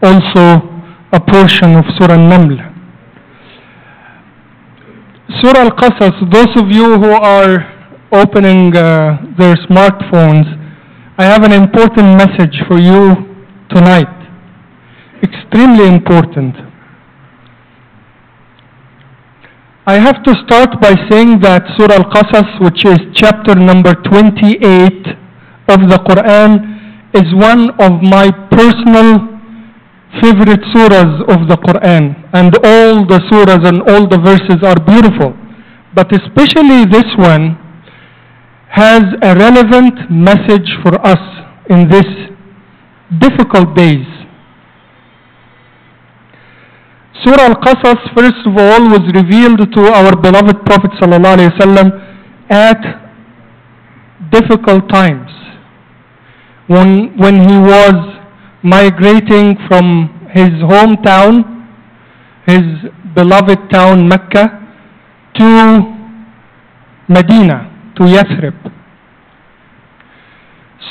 also a portion of Surah Naml. Surah Al-Qasas, those of you who are opening their smartphones, I have an important message for you tonight. Extremely important. I have to start by saying that Surah Al-Qasas, which is chapter number 28 of the Quran, is one of my personal favorite surahs of the Quran. And all the surahs and all the verses are beautiful. But especially this one has a relevant message for us in these difficult days. Surah Al-Qasas, first of all, was revealed to our beloved Prophet ﷺ at difficult times. When he was migrating from his hometown, his beloved town Mecca, to Medina, to Yathrib.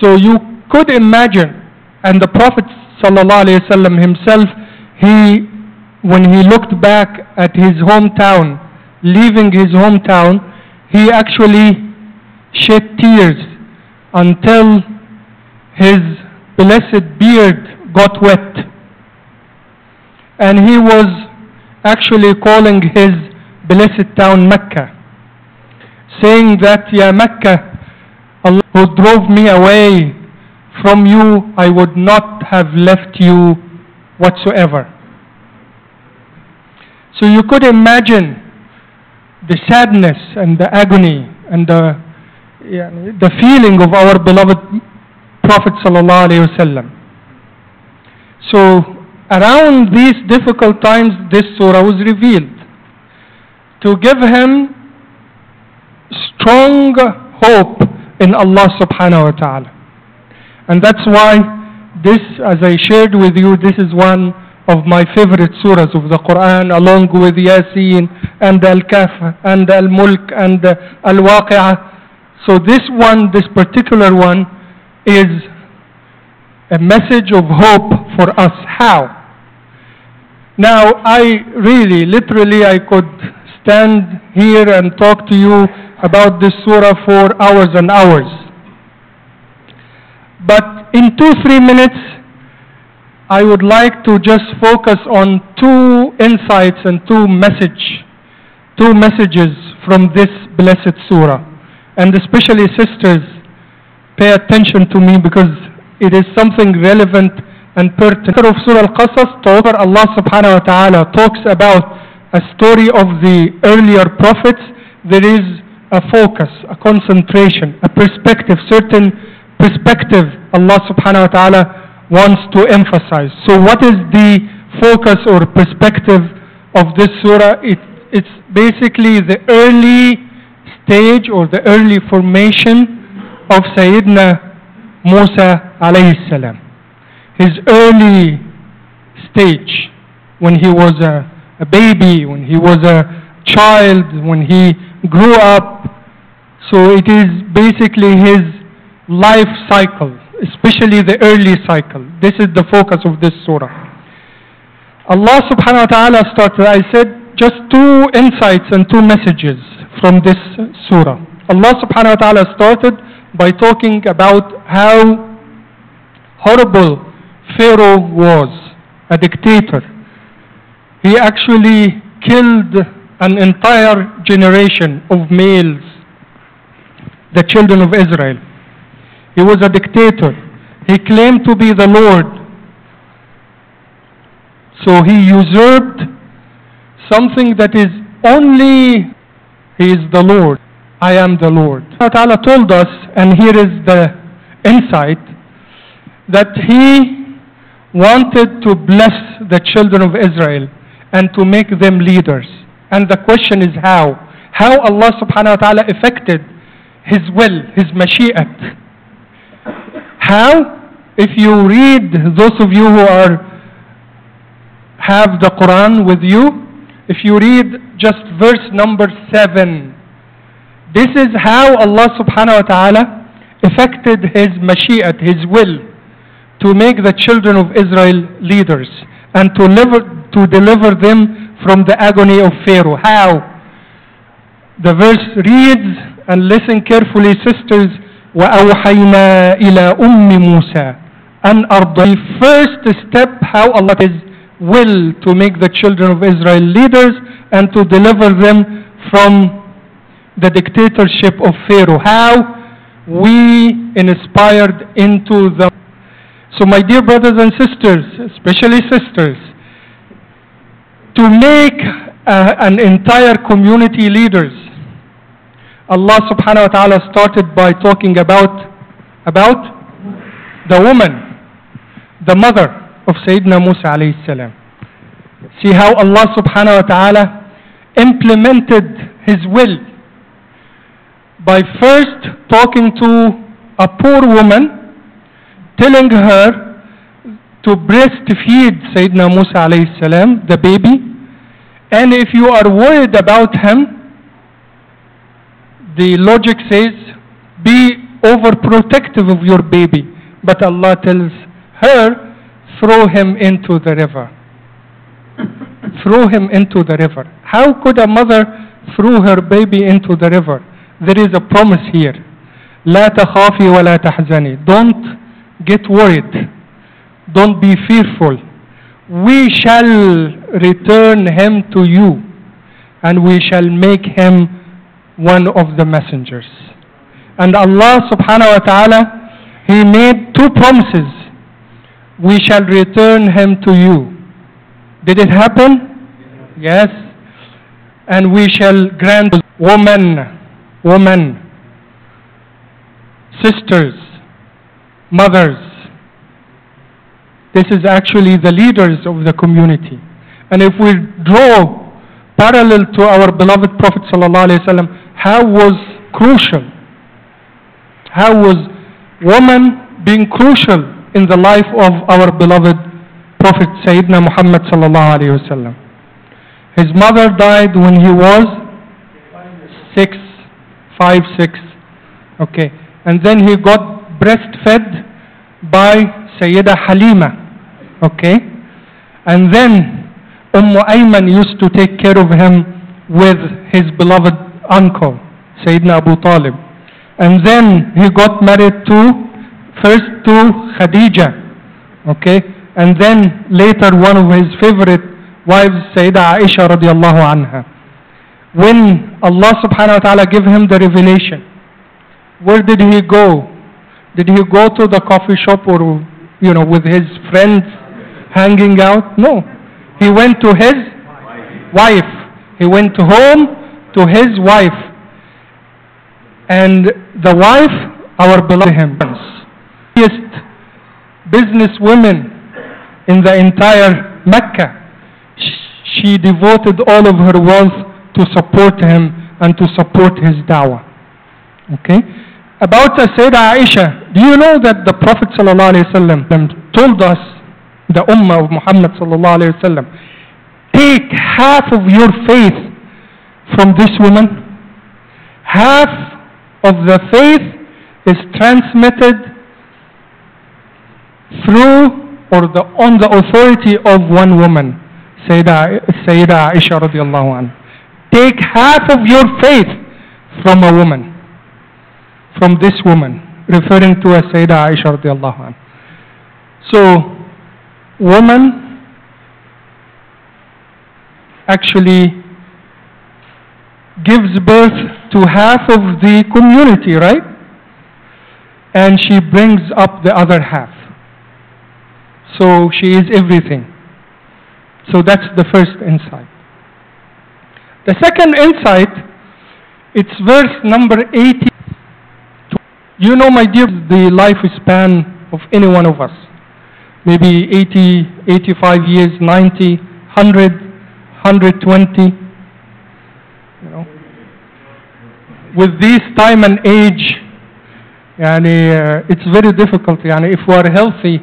So you could imagine, and the Prophet ﷺ himself, when he looked back at his hometown, leaving his hometown, he actually shed tears until his blessed beard got wet. And he was actually calling his blessed town Mecca, saying that, Ya Mecca, Allah who drove me away from you, I would not have left you whatsoever. So you could imagine the sadness and the agony and the feeling of our beloved Prophet ﷺ. So around these difficult times, this surah was revealed to give him strong hope in Allah subhanahu wa ta'ala. And that's why this, as I shared with you, this is one of my favorite surahs of the Quran, along with Yasin and Al-Kahf and Al-Mulk and Al-Waqi'ah. So this particular one, is a message of hope for us. How? Now, literally, I could stand here and talk to you about this surah for hours and hours. But in 2-3 minutes, I would like to just focus on two insights and two messages from this blessed surah. And especially sisters, pay attention to me because it is something relevant and pertinent. Of Surah Al-Qasas, Allah subhanahu wa ta'ala talks about a story of the earlier prophets. There is a focus, a concentration, a perspective, certain perspective Allah subhanahu wa ta'ala wants to emphasize. So what is the focus or perspective of this surah? It's basically the early stage or the early formation of Sayyidina Musa alayhi salam. His early stage, when he was a baby, when he was a child, when he grew up. So it is basically his life cycle, especially the early cycle. This is the focus of this surah. Allah subhanahu wa ta'ala started, I said, just two insights and two messages from this surah. Allah subhanahu wa ta'ala started by talking about how horrible Pharaoh was, a dictator. He actually killed an entire generation of males, the children of Israel. He was a dictator. He claimed to be the Lord. So he usurped something that is only He is the Lord. I am the Lord. Allah Ta'ala told us, and here is the insight, that He wanted to bless the children of Israel and to make them leaders. And the question is how? How Allah subhanahu wa ta'ala effected His will, His mashi'at. How? If you read, those of you who have the Quran with you, if you read just verse number 7, this is how Allah subhanahu wa ta'ala effected His mashi'at, His will, to make the children of Israel leaders and to deliver them from the agony of Pharaoh. How? The verse reads, and listen carefully, sisters. وَأَوْحَيْنَا إِلَى أُمِّ مُوسَى أَنْ أَرْضِعِهِ. The first step, how Allah is will to make the children of Israel leaders and to deliver them from the dictatorship of Pharaoh. How? We inspired into them. So my dear brothers and sisters, especially sisters, to make an entire community leaders, Allah subhanahu wa ta'ala started by talking about the woman, the mother of Sayyidina Musa alayhi salam. See how Allah subhanahu wa ta'ala implemented His will by first talking to a poor woman, telling her to breastfeed Sayyidina Musa alayhi salam, the baby, and if you are worried about him, the logic says, be overprotective of your baby. But Allah tells her, throw him into the river. Throw him into the river. How could a mother throw her baby into the river? There is a promise here. لا تخافي ولا تحزني. Don't get worried. Don't be fearful. We shall return him to you, and we shall make him one of the messengers. And Allah subhanahu wa ta'ala, He made two promises. We shall return him to you. Did it happen? Yes. And we shall grant woman, sisters, mothers. This is actually the leaders of the community. And if we draw parallel to our beloved Prophet sallallahu alaihi wasallam, how was woman being crucial in the life of our beloved Prophet Sayyidina Muhammad sallallahu alaihi wasallam? His mother died when he was 5, 6. Okay. And then he got breastfed by Sayyida Halima. Okay. And then Ayman used to take care of him with his beloved uncle, Sayyidina Abu Talib. And then he got married first to Khadija. Okay. And then later one of his favorite wives, Sayyida Aisha radiallahu anha. When Allah subhanahu wa ta'ala gave him the revelation, where did he go? Did he go to the coffee shop or, with his friends hanging out? No. He went to his wife. He went home to his wife. And the wife, our beloved him, business women in the entire Mecca. She devoted all of her wealth to support him and to support his da'wah. Okay? About Sayyidah Aisha, do you know that the Prophet ﷺ told us, the Ummah of Muhammad ﷺ, take half of your faith from this woman. Half of the faith is transmitted through on the authority of one woman, Sayyida Aisha radiallahu anha. Take half of your faith from a woman, from this woman, referring to a Sayyida Aisha radiallahu anha. So, woman actually gives birth to half of the community, right? And she brings up the other half. So she is everything. So that's the first insight. The second insight, it's verse number 80. You know, my dear, the lifespan of any one of us. Maybe 80, 85 years, 90, 100, 120. With this time and age, it's very difficult. If we are healthy,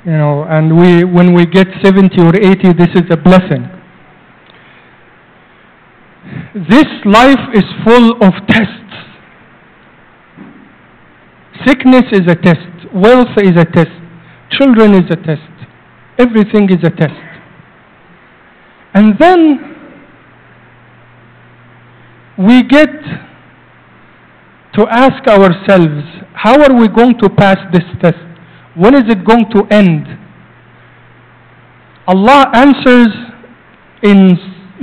and when we get 70 or 80, this is a blessing. This life is full of tests. Sickness is a test. Wealth is a test. Children is a test. Everything is a test. And then we get to ask ourselves, how are we going to pass this test? When is it going to end? Allah answers in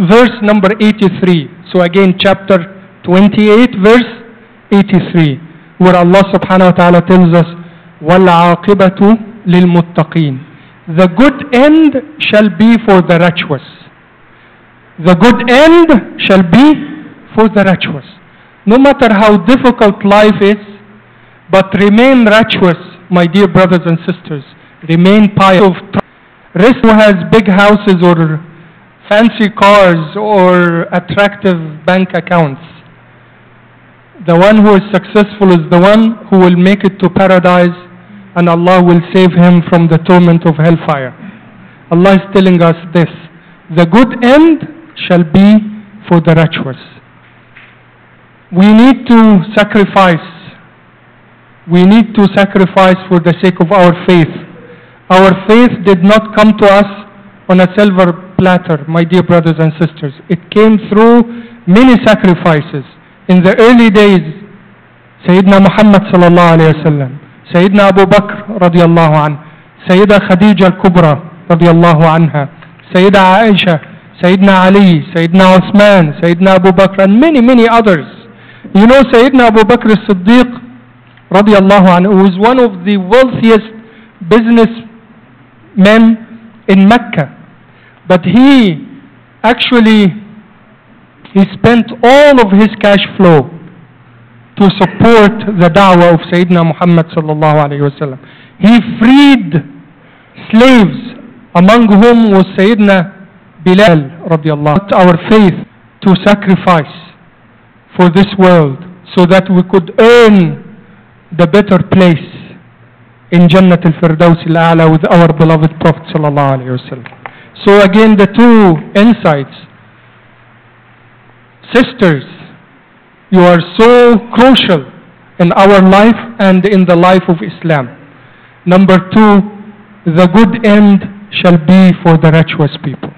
verse number 83. So again, chapter 28, verse 83, where Allah subhanahu wa ta'ala tells us, وَالْعَاقِبَةُ لِلْمُتَّقِينَ. The good end shall be for the righteous. The good end shall be for the righteous. No matter how difficult life is, but remain righteous, my dear brothers and sisters. Remain pious. Rest who has big houses or fancy cars or attractive bank accounts. The one who is successful is the one who will make it to paradise, and Allah will save him from the torment of hellfire. Allah is telling us this. The good end shall be for the righteous. We need to sacrifice. We need to sacrifice for the sake of our faith. Our faith did not come to us on a silver platter, my dear brothers and sisters. It came through many sacrifices. In the early days, Sayyidina Muhammad sallallahu alayhi wa sallam, Sayyidina Abu Bakr radiyallahu anhu, Sayyida Khadija al-Kubra radiyallahu anha, Sayyida Aisha, Sayyidina Ali, Sayyidina Uthman, Sayyidina Abu Bakr, and many, many others. You know Sayyidina Abu Bakr as-Siddiq radiyallahu anhu, who is one of the wealthiest businessmen in Mecca. But he spent all of his cash flow to support the da'wah of Sayyidina Muhammad sallallahu alayhi wa sallam. He freed slaves, among whom was Sayyidina Bilal radiyallahu anhu. Our faith to sacrifice for this world so that we could earn the better place in Jannat al-Firdaus al-A'la with our beloved Prophet sallallahu alayhi wa sallam. So again, the two insights. Sisters, you are so crucial in our life and in the life of Islam. Number two, the good end shall be for the righteous people.